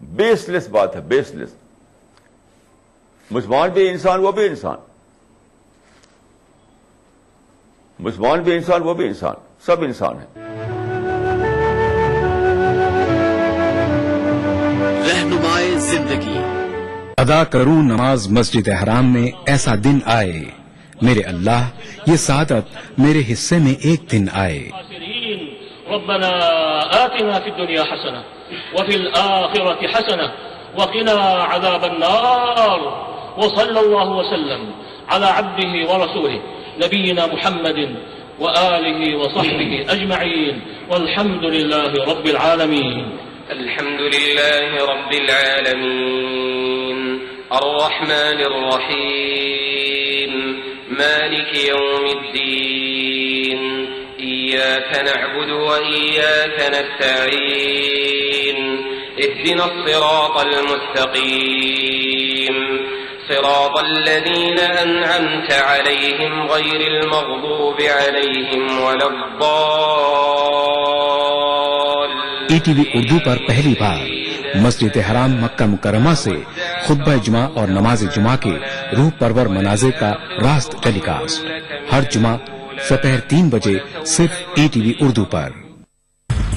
بیس لیس بات ہے, بیس لیس. مسلمان بھی انسان وہ بھی انسان, مسلمان بھی انسان وہ بھی انسان, سب انسان ہیں. رہنمائے زندگی. ادا کروں نماز مسجد حرام میں ایسا دن آئے, میرے اللہ یہ سعادت میرے حصے میں ایک دن آئے. ربنا آتنا في الدنيا حسنة وفي الآخرة حسنة وقنا عذاب النار. وصلى الله وسلم على عبده ورسوله نبينا محمد وآله وصحبه أجمعين والحمد لله رب العالمين. الحمد لله رب العالمين الرحمن الرحيم مالك يوم الدين إياك نعبد وإياك نستعين اهدنا الصراط المستقيم صراط الذين أنعمت عليهم غير المغضوب عليهم ولا الضالين. ای ٹی وی اردو پر پہلی بار مسجد حرام مکہ مکرمہ سے خطبہ جمعہ اور نماز جمعہ کے روح پرور مناظر کا راست ٹیلی کاسٹ ہر جمعہ دوپہر 3 بجے صرف ای ٹی وی اردو پر.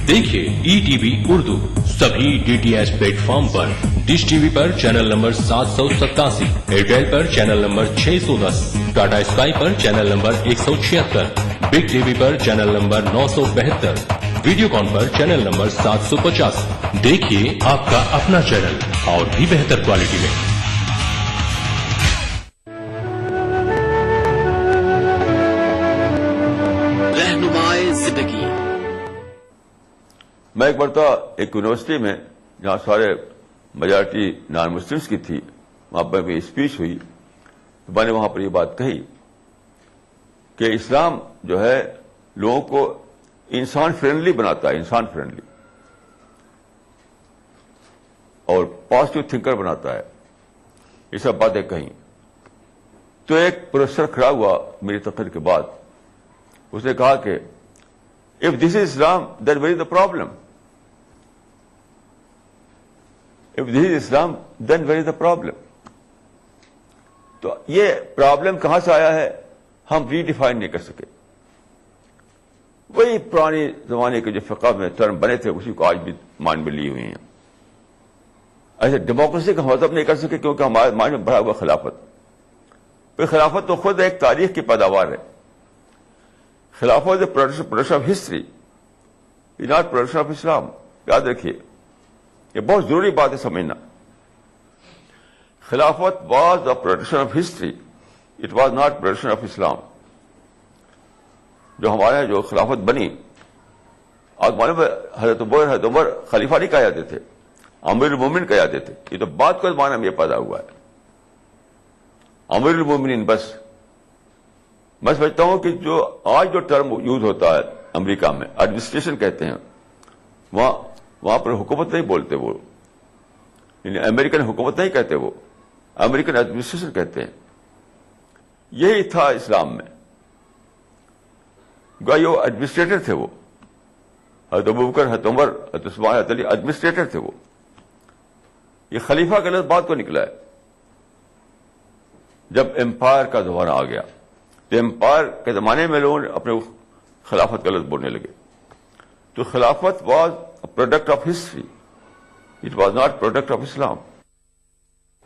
دیکھیے ای ٹی وی اردو سبھی D T H platform پر. ڈش ٹی وی پر چینل نمبر 787, ایئرٹیل پر چینل نمبر 610, ٹاٹا اسکائی پر channel number 176, big TV پر چینل نمبر 972, ویڈیو کان پر چینل نمبر 750. دیکھیے آپ کا اپنا چینل اور بھی بہتر کوالٹی میں. رہنمائے زندگی. میں ایک مرتبہ ایک یونیورسٹی میں جہاں سارے میجارٹی نان مسلمس کی تھی, وہاں پر میری اسپیچ ہوئی. میں نے وہاں پر یہ بات کہی کہ اسلام جو ہے لوگوں کو انسان فرینڈلی بناتا ہے, انسان فرینڈلی, اور پازیٹو تھنکر بناتا ہے. یہ سب باتیں کہیں تو ایک پروفیسر کھڑا ہوا میری تقریر کے بعد, اس نے کہا کہ if this is Islam, then where is the problem? If this is Islam, then where is the problem? تو یہ پرابلم کہاں سے آیا ہے ہم ریڈیفائن نہیں کر سکے. وہی پرانے زمانے کے جو فقہ میں ٹرم بنے تھے اسی کو آج بھی مان میں لی ہوئی ہیں. ایسے ڈیموکریسی کا مطلب نہیں کر سکے کیونکہ ہمارے مائنڈ میں بڑھا ہوا خلافت. پھر خلافت تو خود ایک تاریخ کی پیداوار ہے. خلافت is production of history, is not production of Islam. یاد رکھیے, یہ بہت ضروری بات ہے سمجھنا. خلافت was the production of history, it was not production of Islam. جو ہمارے جو خلافت بنی, آج معلوم ہے حضرت عمر خلیفہ نہیں کہا جاتے تھے, امیر المومنین کہا جاتے تھے. یہ تو بات کو زمانے میں یہ پیدا ہوا ہے, امیر المومنین. بس میں سمجھتا ہوں کہ جو آج جو ٹرم یوز ہوتا ہے امریکہ میں, ایڈمنسٹریشن کہتے ہیں, وہاں پر حکومت نہیں بولتے وہ, یعنی امریکن حکومت نہیں کہتے وہ, امریکن ایڈمنسٹریشن کہتے ہیں. یہی تھا اسلام میں. یہ ایڈمنسٹریٹر تھے وہ, حضرت ابوبکر, حضرت عمر, حضرت عثمان, حضرت علی ایڈمنسٹریٹر تھے وہ. یہ خلیفہ کے لفظ بات کو نکلا ہے جب امپائر کا زمانہ آ گیا. تو امپائر کے زمانے میں لوگوں نے اپنے خلافت کا لفظ بولنے لگے. تو خلافت was product of history, it was not product of Islam.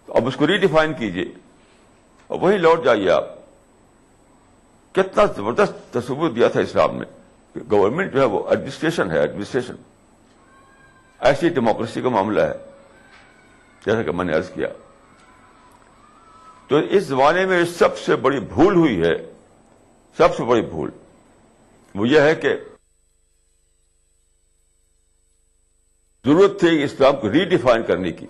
اب اس کو ریڈیفائن کیجیے اور وہی لوٹ جائیے آپ. کتنا زبردست تصور دیا تھا اسلام نے کہ گورنمنٹ جو ہے وہ ایڈمنسٹریشن ہے, ایڈمنسٹریشن. ایسی ڈیموکریسی کا معاملہ ہے جیسا کہ میں نے عرض کیا. تو اس زمانے میں سب سے بڑی بھول ہوئی ہے, سب سے بڑی بھول وہ یہ ہے کہ ضرورت تھی اسلام کو ریڈیفائن کرنے کی,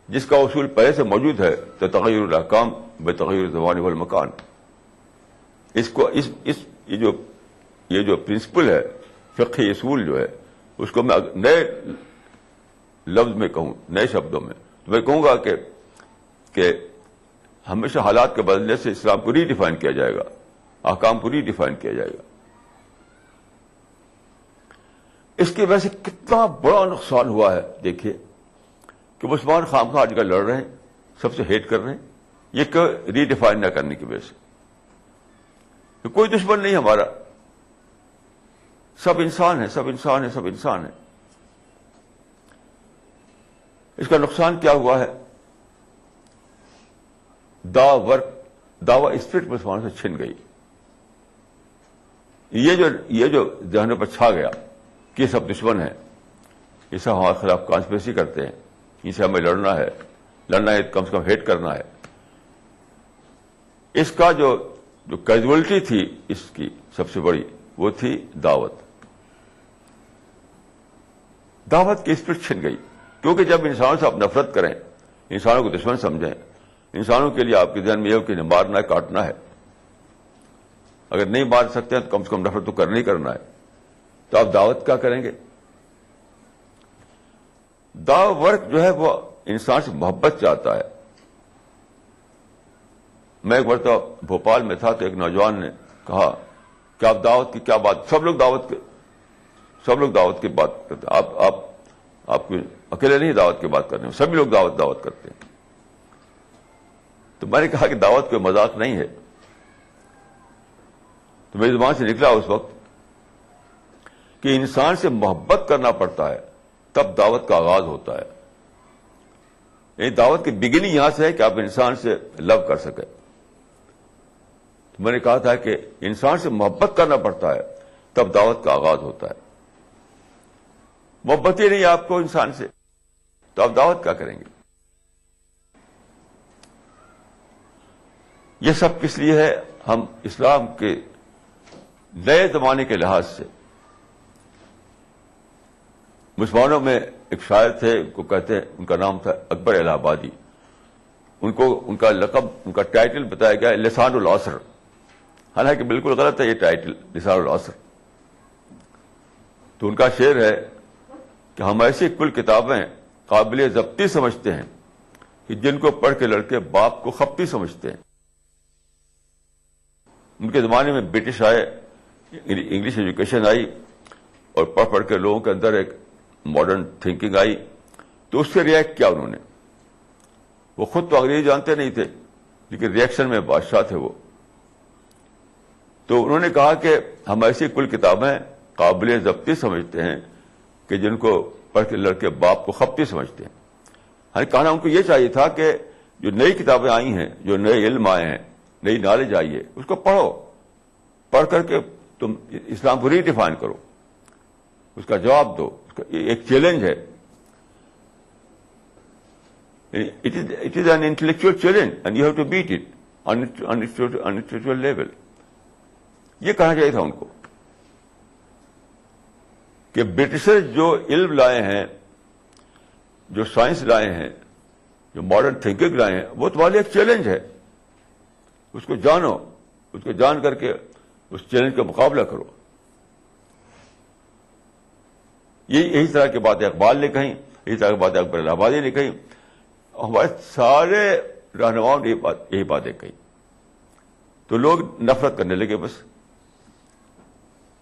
جس کا اصول پہلے سے موجود ہے, تو تغیر الاحکام بتغیر الزمان والمکان. اس کو یہ جو پرنسپل ہے, فقہی اصول جو ہے, اس کو میں نئے لفظ میں کہوں, نئے شبدوں میں, تو میں کہوں گا کہ ہمیشہ حالات کے بدلنے سے اسلام کو ریڈیفائن کیا جائے گا, احکام کو ریڈیفائن کیا جائے گا. اس کی وجہ سے کتنا بڑا نقصان ہوا ہے دیکھیے. کہ مسلمان خام خواہ آج کل لڑ رہے ہیں، سب سے ہیٹ کر رہے ہیں، یہ ری ڈیفائن نہ کرنے کی وجہ سے. کہ کوئی دشمن نہیں ہمارا، سب انسان ہیں، سب انسان ہیں، سب انسان ہیں. اس کا نقصان کیا ہوا ہے؟ دعوی اسپرٹ مسلمانوں سے چھن گئی. یہ جو ذہنوں پر چھا گیا کہ یہ سب دشمن ہیں، یہ سب ہمارے خلاف کانسپریسی کرتے ہیں، ان سے ہمیں لڑنا ہے کم سے کم ہیٹ کرنا ہے. اس کا جو کیجولٹی تھی اس کی سب سے بڑی، وہ تھی دعوت کی اسپرٹ چھن گئی. کیونکہ جب انسانوں سے آپ نفرت کریں، انسانوں کو دشمن سمجھیں، انسانوں کے لیے آپ کے ذہن میں یہ ہو کہ انہیں مارنا ہے، کاٹنا ہے، اگر نہیں مار سکتے ہیں تو کم سے کم نفرت تو کرنا ہی کرنا ہے، تو آپ دعوت کیا کریں گے؟ دعوت ورک جو ہے وہ انسان سے محبت چاہتا ہے. میں ایک مرتبہ بھوپال میں تھا تو ایک نوجوان نے کہا کہ آپ دعوت کی کیا بات، سب لوگ دعوت کی بات کرتے ہیں، آپ اکیلے نہیں دعوت کی بات کرتے ہیں، سبھی لوگ دعوت کرتے ہیں. تو میں نے کہا کہ دعوت کوئی مذاق نہیں ہے. تو میری زبان سے نکلا اس وقت کہ انسان سے محبت کرنا پڑتا ہے تب دعوت کا آغاز ہوتا ہے. یعنی دعوت کی بگننگ یہاں سے ہے کہ آپ انسان سے لو کر سکیں. تو میں نے کہا تھا کہ انسان سے محبت کرنا پڑتا ہے تب دعوت کا آغاز ہوتا ہے. محبت ہی نہیں آپ کو انسان سے تو آپ دعوت کیا کریں گے؟ یہ سب کس لیے ہے؟ ہم اسلام کے نئے زمانے کے لحاظ سے، مسلمانوں میں ایک شاعر تھے، ان کو کہتے ہیں، ان کا نام تھا اکبر الہ آبادی. ان کا لقب، ان کا ٹائٹل بتایا گیا ہے لسان العصر. حالانکہ بالکل غلط ہے یہ ٹائٹل لسان العصر. تو ان کا شعر ہے کہ ہم ایسی کل کتابیں قابل ضبطی سمجھتے ہیں کہ جن کو پڑھ کے لڑکے باپ کو خپتی سمجھتے ہیں. ان کے زمانے میں برٹش آئے، انگلش ایجوکیشن آئی، اور پڑھ کے لوگوں کے اندر ایک ماڈرن تھنکنگ آئی. تو اس سے ریئیکٹ کیا انہوں نے؟ وہ خود تو انگریزی جانتے نہیں تھے لیکن ریئیکشن میں بادشاہ تھے وہ. تو انہوں نے کہا کہ ہم ایسی کل کتابیں قابل ضبطی سمجھتے ہیں کہ جن کو پڑھ کے لڑکے باپ کو خپتی سمجھتے ہیں. کہنا ان کو یہ چاہیے تھا کہ جو نئی کتابیں آئی ہیں، جو نئے علم آئے ہیں، نئی نالج آئی ہے، اس کو پڑھو، پڑھ کر کے تم اسلام کو ری ڈیفائن کرو، اس کا جواب دو. اس کا ایک چیلنج ہے. It is an intellectual challenge and you have to beat it on intellectual level. یہ کہنا چاہیے تھا ان کو کہ برٹشر جو علم لائے ہیں، جو سائنس لائے ہیں، جو ماڈرن تھنکنگ لائے ہیں، وہ تمہارے لیے ایک چیلنج ہے. اس کو جانو، اس کو جان کر کے اس چیلنج کا مقابلہ کرو. یہی طرح کی باتیں اقبال نے کہیں، یہی طرح کی باتیں اکبر الہ آبادی نے کہیں، ہمارے سارے رہنماؤں نے یہی باتیں کہیں. تو لوگ نفرت کرنے لگے. بس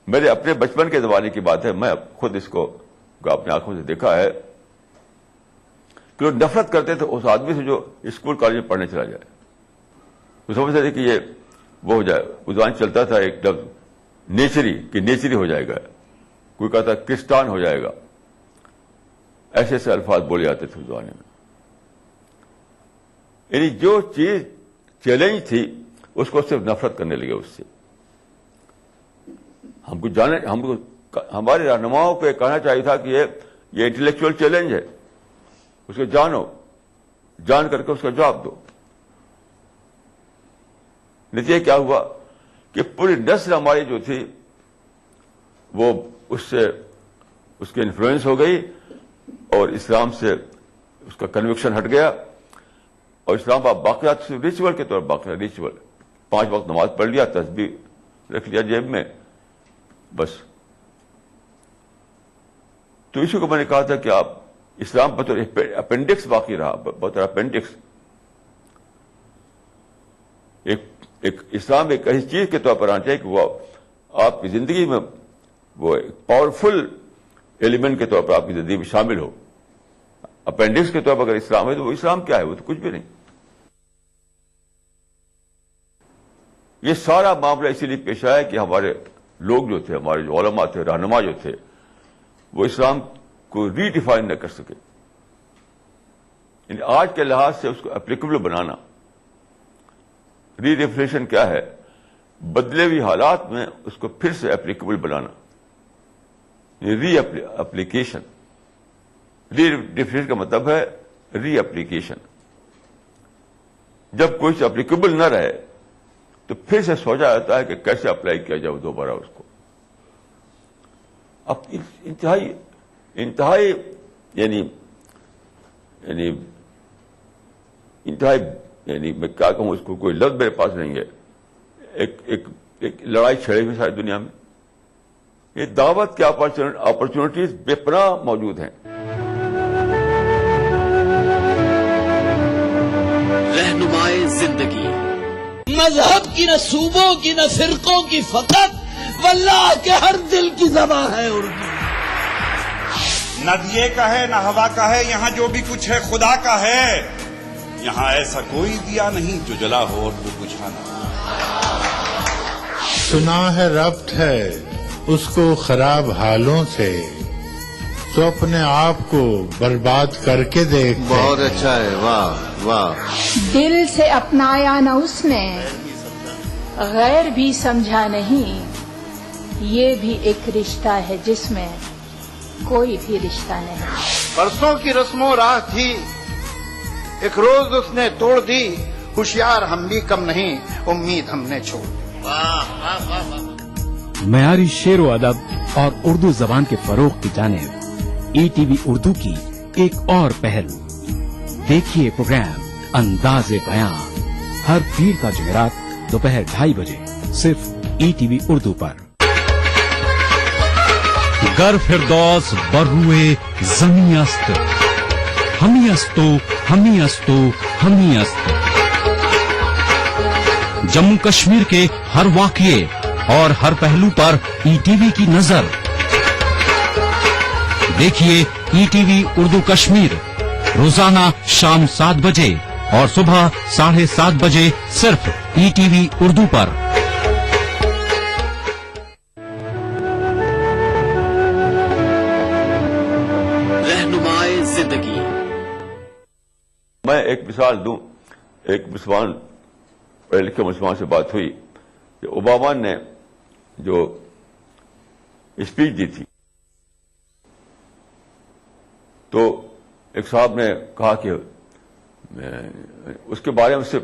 میرے اپنے بچپن کے زمانے کی بات ہے، میں خود اس کو اپنی آنکھوں سے دیکھا ہے کہ لوگ نفرت کرتے تھے اس آدمی سے جو اسکول کالج میں پڑھنے چلا جائے. وہ سمجھتے تھے کہ یہ وہ ہو جائے. زبان چلتا تھا ایک لفظ نیچری، کہ نیچری ہو جائے گا، کوئی کہتا کرسٹان ہو جائے گا. ایسے ایسے الفاظ بولے جاتے تھے اس زمانے میں. یعنی جو چیز چیلنج تھی اس کو صرف نفرت کرنے لگے اس سے. ہمارے رہنماؤں کو کہنا چاہیے تھا کہ یہ انٹلیکچوئل چیلنج ہے، اس کو جانو، جان کر کے اس کا جواب دو. نتیجہ کیا ہوا کہ پوری نسل ہماری جو تھی وہ اس کے انفلوئنس ہو گئی اور اسلام سے اس کا کنوکشن ہٹ گیا. اور اسلام کا باقیات ریچول کے طور پر باقی ریچول، 5 وقت نماز پڑھ لیا، تسبیح رکھ لیا جیب میں، بس. تو اسی کو میں نے کہا تھا کہ آپ اسلام بطور اپینڈکس باقی رہا، بطور اپینڈکس. ایک اسلام ایک ایسی چیز کے طور پر آنا چاہیے کہ وہ آپ کی زندگی میں وہ ایک پاورفل ایلیمنٹ کے طور پر آپ کی زندگی میں شامل ہو. اپینڈکس کے طور پر اگر اسلام ہے تو وہ اسلام کیا ہے؟ وہ تو کچھ بھی نہیں. یہ سارا معاملہ اسی لیے پیش آیا کہ ہمارے لوگ جو تھے، ہمارے جو علماء تھے، رہنما جو تھے، وہ اسلام کو ری ڈیفائن نہ کر سکے. یعنی آج کے لحاظ سے اس کو اپلیکیبل بنانا. ری ڈیفینیشن کیا ہے؟ بدلے ہوئی حالات میں اس کو پھر سے اپلیکیبل بنانا. ری اپلیکیشن. ری ڈیفینیشن کا مطلب ہے ری اپلیکیشن. جب کوئی سے اپلیکیبل نہ رہے تو پھر سے سوچا جاتا ہے کہ کیسے اپلائی کیا جائے دوبارہ اس کو. اب انتہائی یعنی میں کیا کہوں اس کو، کوئی لفظ میرے پاس نہیں ہے. ایک لڑائی چھڑی ہوئی ساری دنیا میں. یہ دعوت کی اپرچونٹیز بے پناہ موجود ہیں. رہنمائے زندگی. مذہب کی نہ صوبوں کی نہ فرقوں کی فقط، واللہ کے ہر دل کی زبان ہے اردو. نہ دیے کا ہے نہ ہوا کا ہے، یہاں جو بھی کچھ ہے خدا کا ہے. یہاں ایسا کوئی دیا نہیں جو جلا ہو اور وہ بجھا نہ ہو. سنا ہے ربط ہے اس کو خراب حالوں سے، تو اپنے آپ کو برباد کر کے دیکھ. بہت اچھا ہے، واہ واہ. دل سے اپنایا نہ اس نے، غیر بھی سمجھا نہیں. یہ بھی ایک رشتہ ہے جس میں کوئی بھی رشتہ نہیں. برسوں کی رسم و راہ تھی، ایک روز اس نے توڑ دی. ہوشیار ہم بھی کم نہیں، امید ہم نے چھوڑ دی. معیاری شعر و ادب اور اردو زبان کے فروغ کی جانب ای ٹی وی اردو کی ایک اور پہل. دیکھیے پروگرام انداز بیان ہر پیر کا جمعرات دوپہر 2:30 بجے صرف ای ٹی وی اردو پر. گر فردوس بروئے زمیں است، ہمی استو ہمی استو ہمی است. جموں کشمیر کے ہر واقعے اور ہر پہلو پر ای ٹی وی کی نظر. دیکھیے E T V Urdu Kashmir روزانہ شام 7 بجے اور صبح 7:30 بجے صرف ای ٹی وی اردو پر. رہنمائے زندگی. میں ایک مثال دوں. ایک مسلمان پڑھے لکھے مسلمان سے بات ہوئی کہ اوباما نے جو اسپیچ دی تھی تو ایک صاحب نے کہا کہ اس کے بارے میں صرف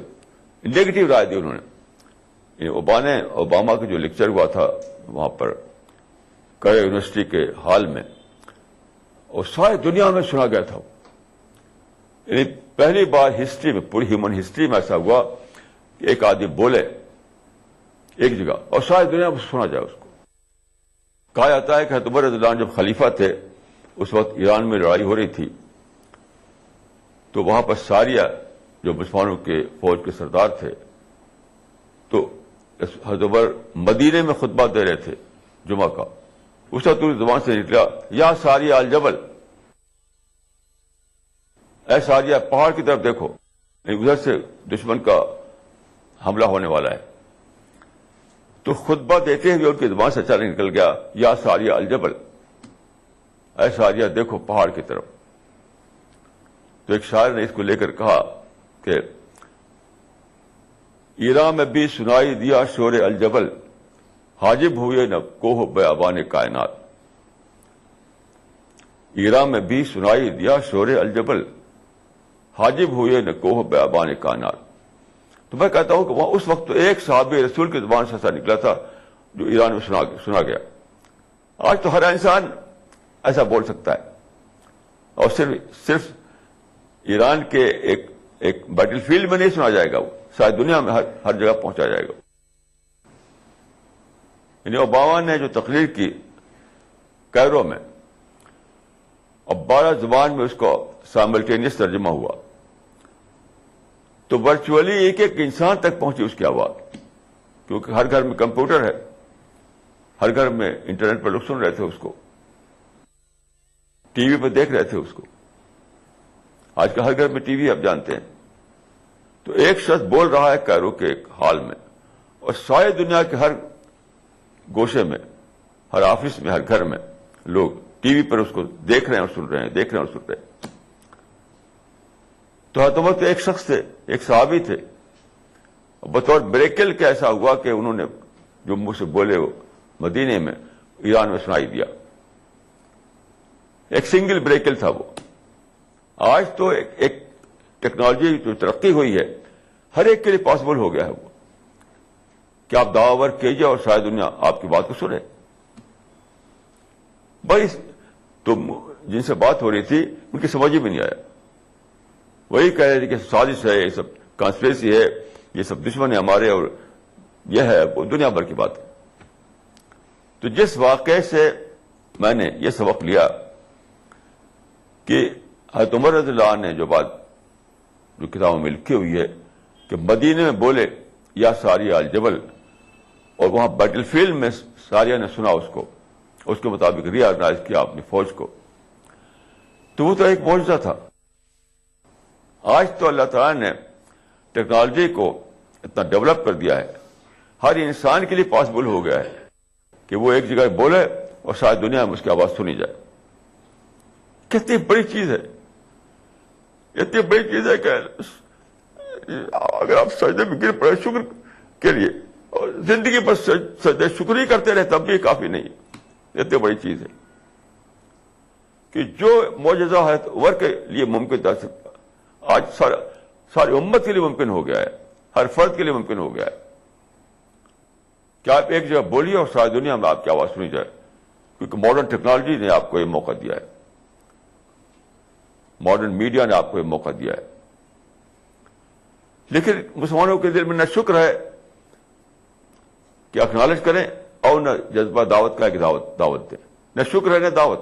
نیگیٹو رائے دی انہوں نے. اوباما کا جو لیکچر ہوا تھا وہاں پر کرے یونیورسٹی کے ہال میں، اور ساری دنیا میں سنا گیا تھا. یعنی پہلی بار ہسٹری میں، پوری ہیومن ہسٹری میں ایسا ہوا کہ ایک آدمی بولے ایک جگہ اور ساری دنیا میں سنا جائے اس کو. کہا جاتا ہے کہ حضرت عمر رضی اللہ عنہ جب خلیفہ تھے اس وقت ایران میں لڑائی ہو رہی تھی، تو وہاں پر ساریہ جو مسلمانوں کے فوج کے سردار تھے، تو حضرت عمر مدینے میں خطبہ دے رہے تھے جمعہ کا. اس وقت ان کی زبان سے نکلا یا ساریہ الجبل، اے ساریہ پہاڑ کی طرف دیکھو، ادھر سے دشمن کا حملہ ہونے والا ہے. تو خطبہ دیتے ہوئے ان کی زبان سے اچانک نکل گیا یا ساریہ الجبل، اے ساریہ دیکھو پہاڑ کی طرف. تو ایک شاعر نے اس کو لے کر کہا کہ ایران میں بھی سنائی دیا شور الجبل، حاجب ہوئے نہ کوہ بیابان کائنات. ایران میں بھی سنائی دیا شور الجبل، حاجب ہوئے نہ کوہ بیابان کائنات. تو میں کہتا ہوں کہ وہاں اس وقت تو ایک صحابی رسول کی زبان سے ایسا نکلا تھا جو ایران میں سنا گیا. آج تو ہر انسان ایسا بول سکتا ہے، اور صرف ایران کے ایک بیٹل فیلڈ میں نہیں سنا جائے گا، وہ ساری دنیا میں ہر جگہ پہنچا جائے گا. یعنی اوباما نے جو تقریر کی کیرو میں، اب 12 زبان میں اس کو سائملٹینیس ترجمہ ہوا، تو ورچولی ایک ایک انسان تک پہنچی اس کی آواز، کیونکہ ہر گھر میں کمپیوٹر ہے، ہر گھر میں انٹرنیٹ پر لوگ سن رہے تھے اس کو، ٹی وی پہ دیکھ رہے تھے اس کو. آج کل ہر گھر میں ٹی وی آپ جانتے ہیں. تو ایک شخص بول رہا ہے کیرو کے ایک ہال میں, اور ساری دنیا کے ہر گوشے میں, ہر آفس میں, ہر گھر میں لوگ ٹی وی پر اس کو دیکھ رہے ہیں اور سن رہے ہیں, دیکھ رہے ہیں اور سن رہے ہیں. تو حضرت عمر تو ایک شخص تھے, ایک صحابی تھے. بطور بریکل کا ایسا ہوا کہ انہوں نے جو منہ سے بولے وہ مدینے میں, ایران میں سنائی دیا. ایک سنگل بریکل تھا وہ. آج تو ایک ٹیکنالوجی جو ترقی ہوئی ہے ہر ایک کے لیے پاسبل ہو گیا ہے وہ کہ آپ دعوت کیجیے اور ساری دنیا آپ کی بات کو سنے. بھائی تو جن سے بات ہو رہی تھی ان کی سمجھ میں نہیں آیا. وہی کہہ رہے تھے کہ سازش ہے, یہ سب کانسپریسی ہے, یہ سب دشمن ہے ہمارے, اور یہ ہے وہ دنیا بھر کی بات ہے. تو جس واقعے سے میں نے یہ سبق لیا کہ حضرت عمر رضی اللہ عنہ نے جو بات جو کتابوں میں لکھی ہوئی ہے کہ مدینے میں بولے یا ساریہ الجبل, اور وہاں بیٹل فیلڈ میں ساریہ نے سنا اس کو, اس کے مطابق ری آرگنائز کیا اپنی فوج کو, تو وہ تو ایک معجزہ تھا. آج تو اللہ تعالیٰ نے ٹیکنالوجی کو اتنا ڈیولپ کر دیا ہے, ہر انسان کے لیے پاسبل ہو گیا ہے کہ وہ ایک جگہ بولے اور ساری دنیا میں اس کی آواز سنی جائے. کتنی بڑی چیز ہے, اتنی بڑی چیز ہے کہ اگر آپ سجدے میں گر پڑے شکر کے لیے اور زندگی پر سجدے شکر ہی کرتے رہے تب بھی کافی نہیں. اتنی بڑی چیز ہے کہ جو معجزہ ہے عمر کے لیے ممکن تھا آج ساری امت کے لیے ممکن ہو گیا ہے, ہر فرد کے لیے ممکن ہو گیا ہے کہ آپ ایک جگہ بولیے اور ساری دنیا میں آپ کی آواز سنی جائے, کیونکہ ماڈرن ٹیکنالوجی نے آپ کو یہ موقع دیا ہے, ماڈرن میڈیا نے آپ کو یہ موقع دیا ہے. لیکن مسلمانوں کے دل میں نہ شکر ہے کہ اکنالج کریں اور نہ جذبہ دعوت کا ہے کہ دعوت دیں, نہ شکر ہے نہ دعوت.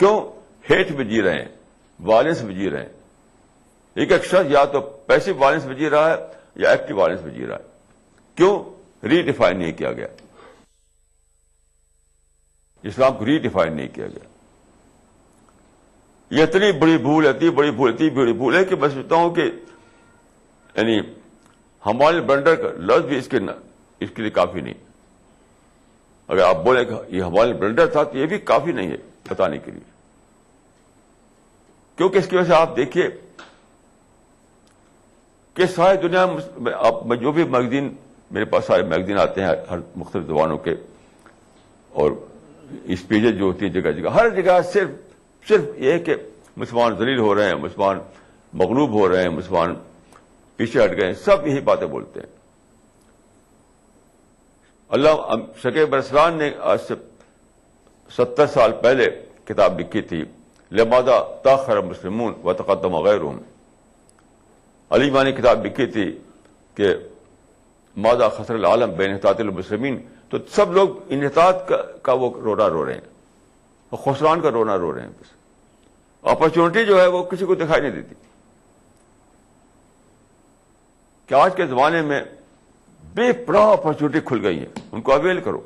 کیوں ہیٹ میں جی رہے ہیں, وائلنس میں جی رہے ہیں. ایک شخص یا تو پیسو وائلنس میں جی رہا ہے یا ایکٹیو وائلنس میں جی رہا ہے. کیوں ری ڈیفائن نہیں کیا گیا, اسلام کو ری ڈیفائن نہیں کیا گیا. یہ اتنی بڑی بھول ہے کہ میں سمجھتا ہوں کہ یعنی ہمارے بلنڈر کا لفظ بھی اس کے لیے کافی نہیں. اگر آپ بولیں کہ یہ ہمارے بلنڈر تھا تو یہ بھی کافی نہیں ہے بتانے کے لیے, کیونکہ اس کی وجہ سے آپ دیکھیے کہ ساری دنیا میں جو بھی میگزین میرے پاس سارے میگزین آتے ہیں ہر مختلف زبانوں کے, اور اسپیچیں جو ہوتی ہے جگہ جگہ, ہر جگہ صرف یہ ہے کہ مسلمان ذلیل ہو رہے ہیں, مسلمان مغلوب ہو رہے ہیں, مسلمان پیچھے ہٹ گئے ہیں, سب یہی باتیں بولتے ہیں. اللہ شکیب برسلان نے آج سے 70 سال پہلے کتاب لکھی تھی, لماذا تاخر المسلمون وتقدم غیرهم. علی ماں نے کتاب لکھی تھی کہ ماذا خسر العالم بین انحطاط المسلمین. تو سب لوگ انحطاط کا وہ رونا رو رہے ہیں, اور خسران کا رونا رو رہے ہیں. بس اپرچونٹی جو ہے وہ کسی کو دکھائی نہیں دیتی. کہ آج کے زمانے میں بے پناہ اپرچونٹی کھل گئی ہے, ان کو اویل کرو.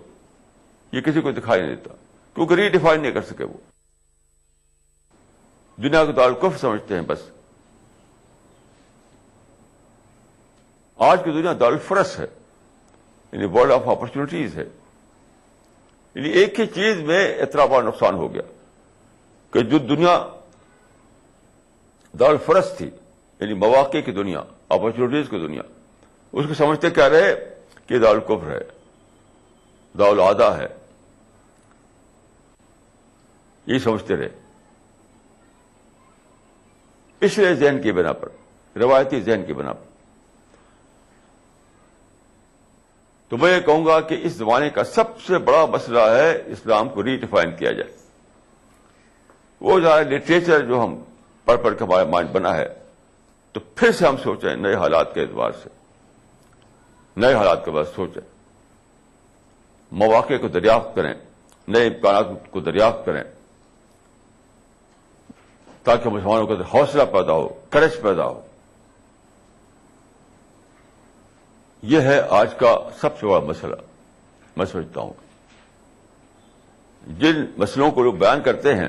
یہ کسی کو دکھائی نہیں دیتا کیونکہ ری ڈیفائن نہیں کر سکے. وہ دنیا کو دارالکفر سمجھتے ہیں بس. آج کی دنیا دارالفرس ہے, یعنی ورلڈ آف اپرچونٹیز ہے. یعنی ایک ہی چیز میں اتنا بڑا نقصان ہو گیا کہ جو دنیا دارالفرس تھی, یعنی مواقع کی دنیا, اپرچونٹیز کی دنیا, اس کو سمجھتے کیا رہے کہ دارالکفر ہے, دارالعادہ ہے, یہ سمجھتے رہے. پچھلے ذہن کی بنا پر, روایتی ذہن کی بنا پر. تو میں یہ کہوں گا کہ اس زمانے کا سب سے بڑا مسئلہ ہے اسلام کو ری ڈیفائن کیا جائے. وہ جو ہے لٹریچر جو ہم پڑھ کے ہمارا مائنڈ بنا ہے, تو پھر سے ہم سوچیں نئے حالات کے اعتبار سے, نئے حالات کے بعد سوچیں, مواقع کو دریافت کریں, نئے امکانات کو دریافت کریں, تاکہ مسلمانوں کے اندر حوصلہ پیدا ہو, کرش پیدا ہو. یہ ہے آج کا سب سے بڑا مسئلہ. میں سمجھتا ہوں جن مسئلوں کو لوگ بیان کرتے ہیں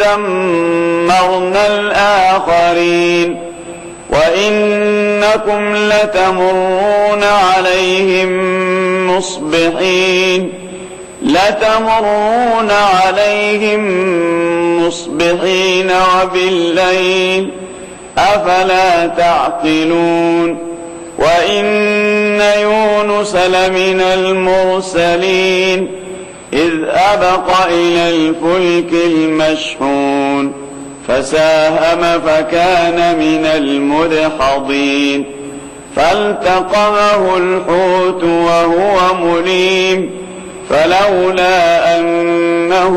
دمرنا الآخرين وإنكم لتمرون عليهم مصبحين وبالليل أفلا تعقلون وإن يونس لمن المرسلين إذ أبق إلى الفلك المشحون فساهم فكان من المدحضين فالتقمه الحوت وهو مليم فلولا أنه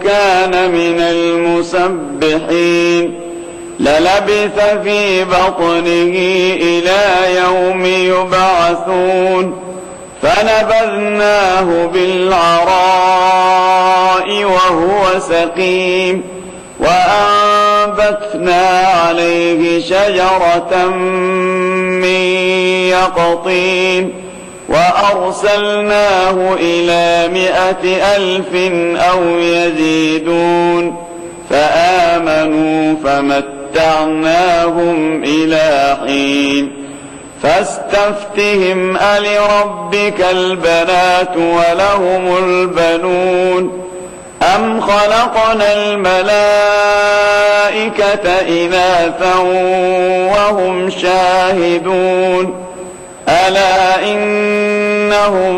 كان من المسبحين للبث في بطنه إلى يوم يبعثون فنبذناه بالعراء وهو سقيم وأنبتنا عليه شجرة من يقطين وأرسلناه إلى 100,000 أو يزيدون فآمنوا فمتعناهم إلى حين فاستفتهم ألربك البنات ولهم البنون أم خلقنا الملائكة إناثا وهم شاهدون ألا إنهم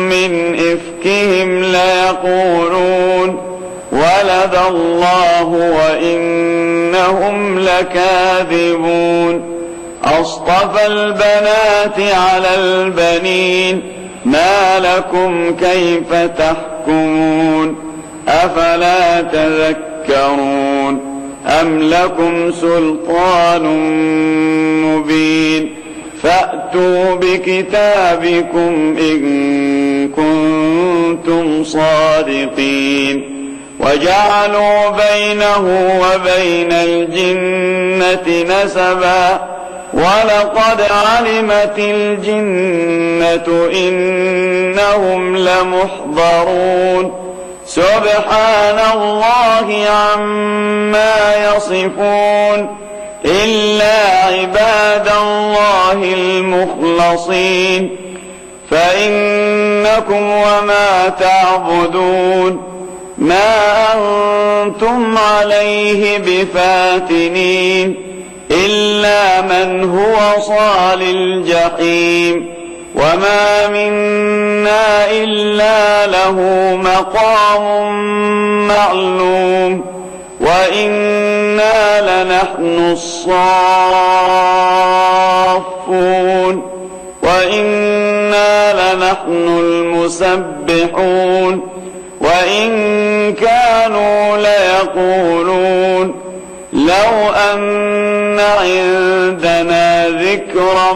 من إفكهم ليقولون ولد الله وإنهم لكاذبون أصطفى البنات على البنين ما لكم كيف تحكمون أفلا تذكرون أم لكم سلطان مبين فأتوا بكتابكم إن كنتم صادقين وجعلوا بينه وبين الجنة نسبا ولقد علمت الجنة إنهم لمحضرون سبحان الله عما يصفون إلا عباد الله المخلصين فإنكم وما تعبدون ما أنتم عليه بفاتنين إلا من هو صال الجحيم وما منا إلا له مقام معلوم وإنا لنحن الصافون وإنا لنحن المسبحون وإن كانوا ليقولون لو أن عندنا ذكرا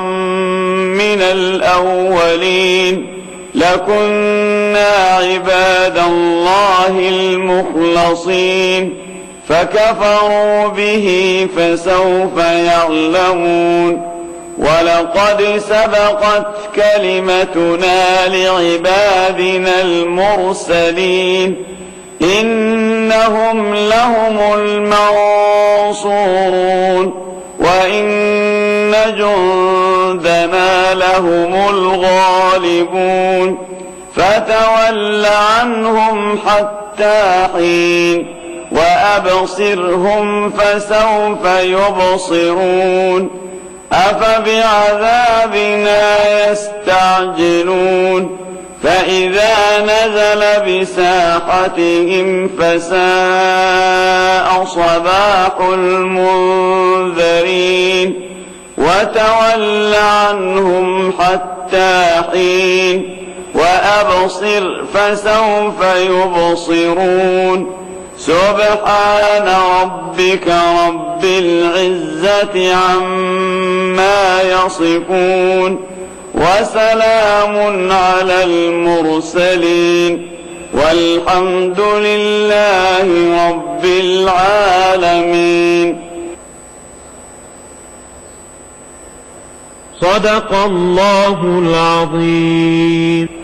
من الأولين لكنا عباد الله المخلصين فكفروا به فسوف يعلمون ولقد سبقت كلمتنا لعبادنا المرسلين إنهم لهم المنصورون وإن جندنا لهم الغالبون فتول عنهم حتى حين وأبصرهم فسوف يبصرون أفبعذابنا يستعجلون فإذا نزل بساحتهم فساء صباح المنذرين وتول عنهم حتى حين وأبصر فسوف يبصرون سبحان ربك رب العزة عما يصفون وسلام على المرسلين والحمد لله رب العالمين صدق الله العظيم.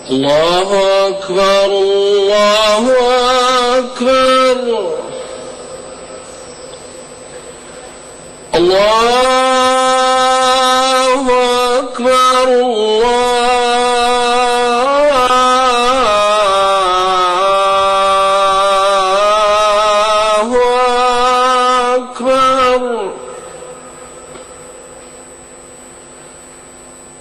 الله أكبر الله أكبر الله أكبر الله أكبر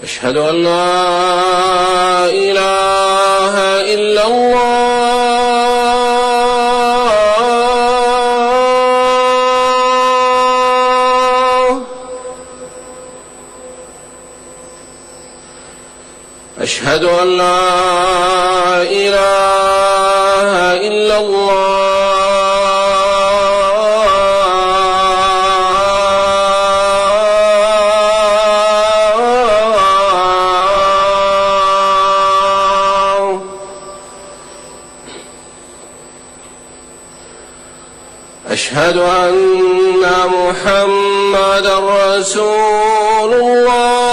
أشهد أن لا إله إلا الله أشهد أن لا إله إلا أشهد أن محمدا رسول الله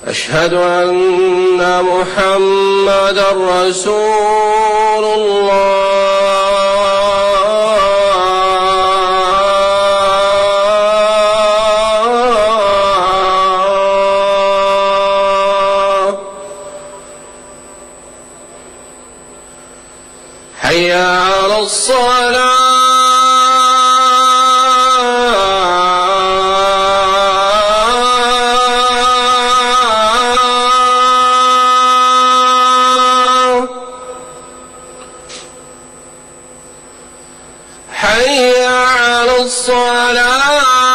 أشهد أن محمدا رسول حي على الصلاة حي على الصلاة